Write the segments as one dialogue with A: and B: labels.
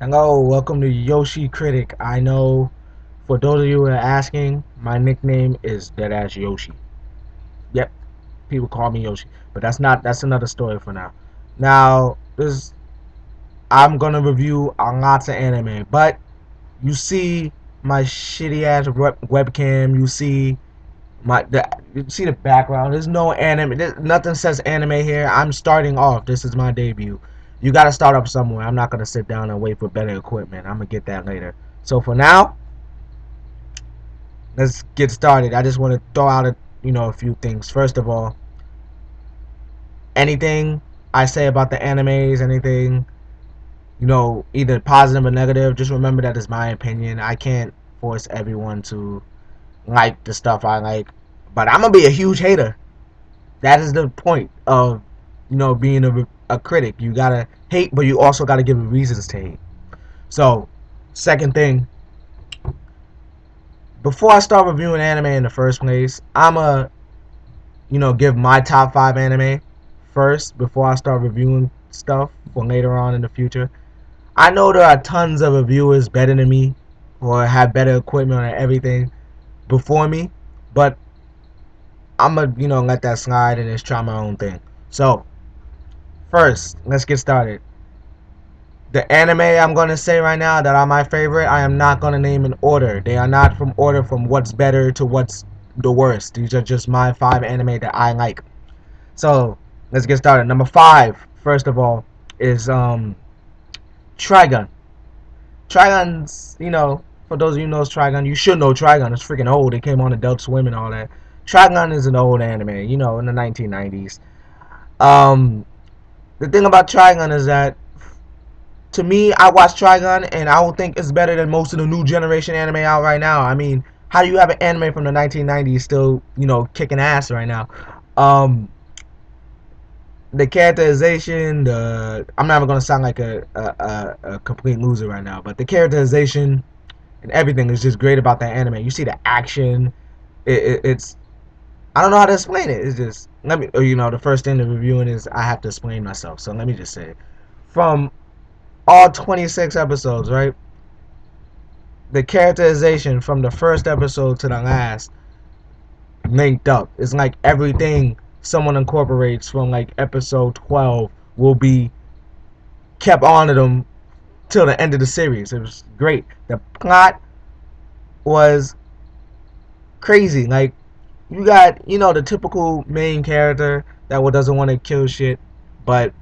A: Hello, welcome to Yoshi Critic. I know for those of you who are asking, my nickname is Deadass Yoshi. Yep, people call me Yoshi, but that's another story for now. Now, this I'm gonna review on lots of anime, but you see my shitty ass webcam, you see the background. There's no anime. Nothing says anime here. I'm starting off. This is my debut. You got to start up somewhere. I'm not gonna sit down and wait for better equipment. I'm gonna get that later. So for now, let's get started. I just want to throw out a few things. First of all, anything I say about the animes, anything either positive or negative, just remember that it's my opinion. I can't force everyone to like the stuff I like, but I'm gonna be a huge hater. That is the point of being a critic. You gotta hate, but you also gotta give reasons to hate. So, second thing, before I start reviewing anime in the first place, I'ma give my top 5 anime first before I start reviewing stuff for later on in the future. I know there are tons of reviewers better than me or have better equipment and everything before me, but I'ma let that slide and just try my own thing. So first, let's get started. The anime I'm gonna say right now that are my favorite, I am not gonna name in order. They are not from order from what's better to what's the worst. These are just my 5 anime that I like. So let's get started. Number five, first of all, is Trigun. Trigun's, for those of you who knows Trigun, you should know Trigun. It's freaking old. It came on Adult Swim and all that. Trigun is an old anime, in the 1990s. Um, the thing about Trigun is that, to me, I watch Trigun and I don't think it's better than most of the new generation anime out right now. I mean, how do you have an anime from the 1990s still, kicking ass right now? Um, the characterization, I'm not even gonna sound like a complete loser right now, but the characterization and everything is just great about that anime. You see the action, it's I don't know how to explain it. It's just the first thing to reviewing is I have to explain myself. So let me just say, from all 26 episodes, right? The characterization from the first episode to the last linked up. It's like everything someone incorporates from like episode 12 will be kept on to them till the end of the series. It was great. The plot was crazy. Like, you got, the typical main character that doesn't want to kill shit, but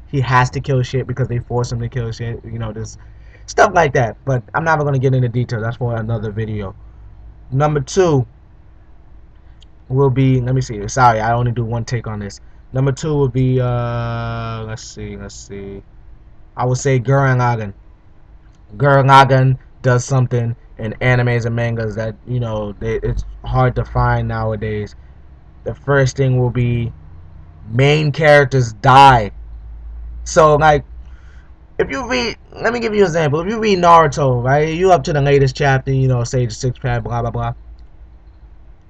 A: he has to kill shit because they force him to kill shit. This stuff like that. But I'm not going to get into details. That's for another video. Number two will be, let me see. Sorry, I only do one take on this. Number two will be, let's see. I would say Gurren Lagann. Gurren Lagann does something in animes and mangas that, it's hard to find nowadays. The first thing will be main characters die. So, like, if you read, let me give you an example. If you read Naruto, right, you up to the latest chapter, Sage Six Pack, blah blah blah.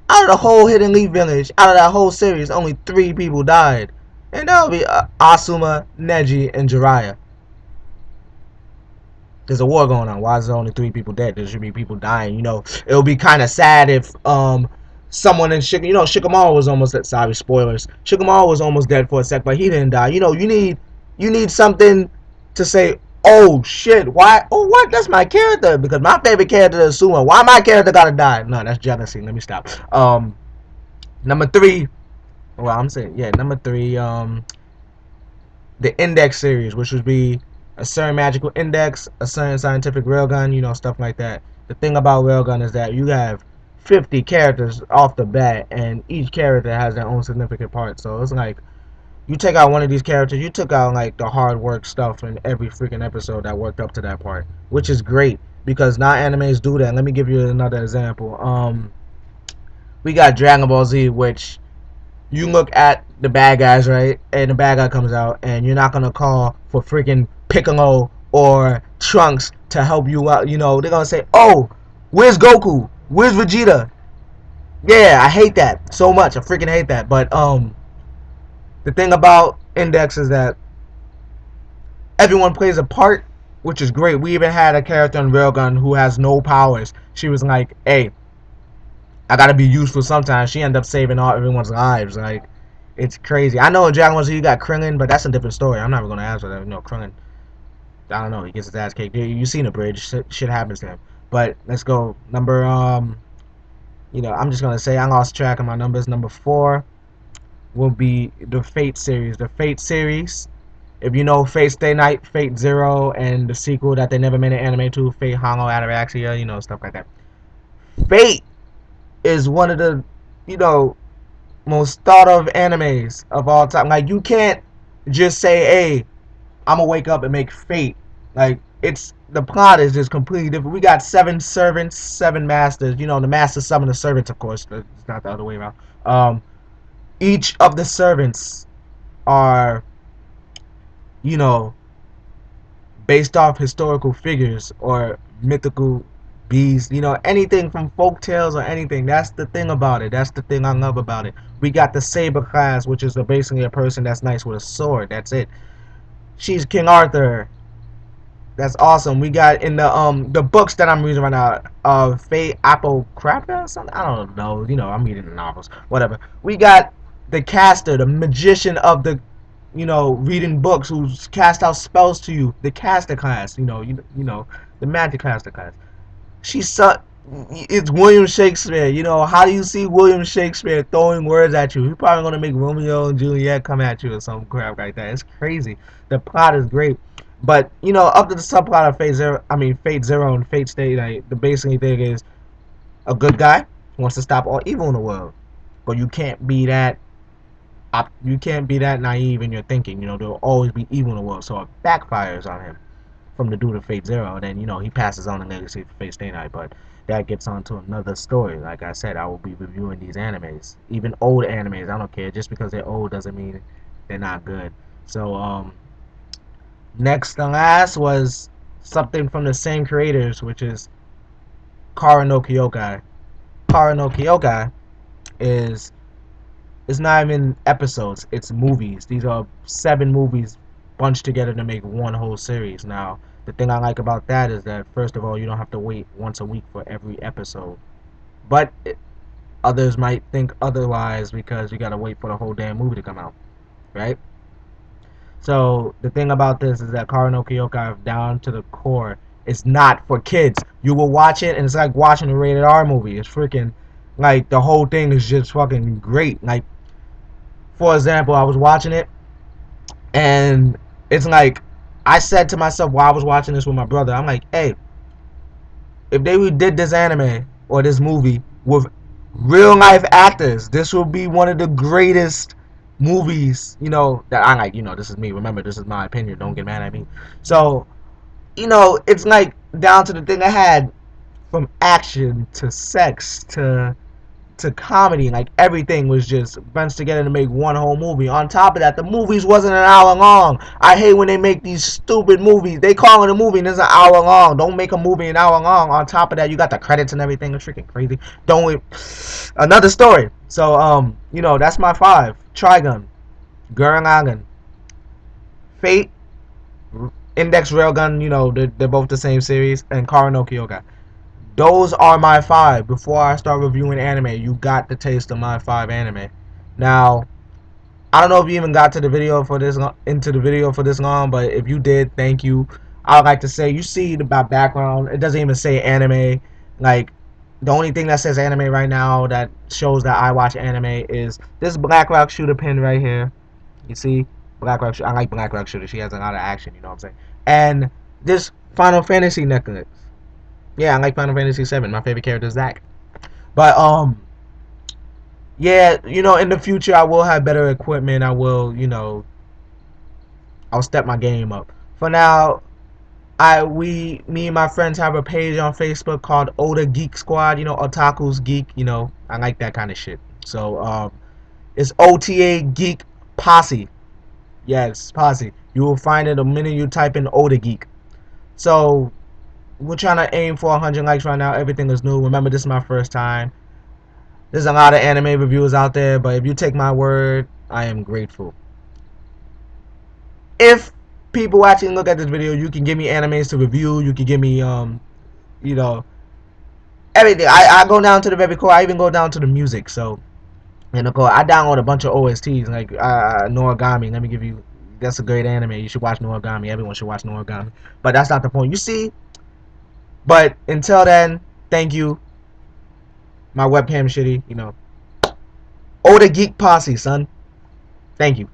A: Out of the whole Hidden Leaf Village, out of that whole series, only 3 people died, and that would be Asuma, Neji, and Jiraiya. There's a war going on. Why is there only 3 people dead? There should be people dying. It would be kind of sad if someone in Shikamaru was almost dead. Sorry, spoilers. Shikamaru was almost dead for a sec, but he didn't die. You need something to say, oh shit, why? Oh, what? That's my character, because my favorite character is Suma. Why my character gotta die? No, that's jealousy. Let me stop. Number three. Well, I'm saying, yeah, number three. The Index series, which would be a certain magical index, a certain scientific railgun, stuff like that. The thing about railgun is that you have 50 characters off the bat, and each character has their own significant part. So it's like, you take out one of these characters, you took out like the hard work stuff in every freaking episode that worked up to that part, which is great because not animes do that. Let me give you another example. We got Dragon Ball Z, which you look at the bad guys, right? And the bad guy comes out, and you're not gonna call for freaking Piccolo or Trunks to help you out. They're gonna say, "Oh, where's Goku? Where's Vegeta?" Yeah, I hate that so much. I freaking hate that. But the thing about Index is that everyone plays a part which is great. We even had a character in Railgun who has no powers. She was like, "Hey, I gotta be useful sometimes." She ended up saving all everyone's lives. Like, it's crazy. I know in Dragon Ball Z you got Krillin, but that's a different story. I'm never gonna answer that. Krillin. I don't know. He gets his ass kicked. You seen the bridge? Shit happens to him. But let's go. Number I'm just gonna say I lost track of my numbers. Number 4 will be the Fate series. The Fate series. If you know Fate Stay Night, Fate Zero, and the sequel that they never made an anime to, Fate Hollow Ataraxia, stuff like that. Fate is one of the, you know, most thought of animes of all time. Like, you can't just say, hey, I'm gonna wake up and make Fate. Like, it's the plot is just completely different. We got 7 servants, 7 masters. The masters summon the servants, of course. It's not the other way around. Each of the servants are, you know, based off historical figures or mythical beasts, anything from folk tales or anything. That's the thing about it. That's the thing I love about it. We got the Saber class, which is basically a person that's nice with a sword. That's it. She's King Arthur. That's awesome. We got in the books that I'm reading right now, Fate Apocrypha or something. I don't know. I'm reading the novels. Whatever. We got the caster, the magician of the reading books who's cast out spells to you. The caster class, the magic caster class. She's so, it's William Shakespeare. How do you see William Shakespeare throwing words at you? He's probably gonna make Romeo and Juliet come at you or some crap like that. It's crazy. The plot is great. But up to the subplot of Fate Zero and Fate Stay, like the basic thing is a good guy wants to stop all evil in the world, but you can't be that naive in your thinking. There'll always be evil in the world, so it backfires on him from the dude of Fate Zero. And then he passes on the legacy of Fate Stay Night, but that gets on to another story. Like I said, I will be reviewing these animes, even old animes. I don't care. Just because they're old doesn't mean they're not good. So next and last was something from the same creators, which is Kara no Kyokai. Kara no Kyokai is it's not even episodes, it's movies. These are 7 movies bunched together to make one whole series. Now, the thing I like about that is that, first of all, you don't have to wait once a week for every episode. But others might think otherwise because you gotta wait for the whole damn movie to come out, right? So, the thing about this is that Kara no Kyokai, down to the core, is not for kids. You will watch it and it's like watching a rated R movie. It's freaking, like, the whole thing is just fucking great. Like, for example, I was watching it, and it's like I said to myself while I was watching this with my brother, I'm like, hey, if they did this anime or this movie with real life actors, this will be one of the greatest movies, that I like. This is me. Remember, this is my opinion. Don't get mad at me. So, it's like down to the thing I had, from action to sex to comedy. Like, everything was just bunched together to make one whole movie. On top of that, the movies wasn't an hour long. I hate when they make these stupid movies. They call it a movie and it's an hour long. Don't make a movie an hour long. On top of that, you got the credits and everything. It's freaking crazy. Don't wait. Another story. So that's my 5. Trigun, Gurren Lagann, Fate, Index Railgun. They're both the same series, and Kara no Kyokai. Those are my 5. Before I start reviewing anime, you got the taste of my 5 anime. Now, I don't know if you even got to the video for this into the video for this long, but if you did, thank you. I would like to say, you see the background, it doesn't even say anime. Like, the only thing that says anime right now that shows that I watch anime is this Black Rock Shooter pin right here. You see? Black Rock Shooter. I like Black Rock Shooter. She has a lot of action, you know what I'm saying? And this Final Fantasy necklace. Yeah, I like Final Fantasy 7. My favorite character is Zack. But yeah, in the future I will have better equipment. I will, I'll step my game up. For now, me and my friends have a page on Facebook called Oda Geek Squad. Otaku's Geek. I like that kind of shit. So it's OTA Geek Posse. Yes, Posse. You will find it the minute you type in Oda Geek. So we're trying to aim for 100 likes right now. Everything is new. Remember, this is my first time. There's a lot of anime reviewers out there, but if you take my word, I am grateful. If people watching look at this video, you can give me animes to review. You can give me you know, everything. I go down to the very core. I even go down to the music. So, and of course, I download a bunch of OSTs like Noragami. Let me give you. That's a great anime. You should watch Noragami. Everyone should watch Noragami. But that's not the point. You see. But until then, thank you. My webcam shitty. You know. Older Geek Posse, son. Thank you.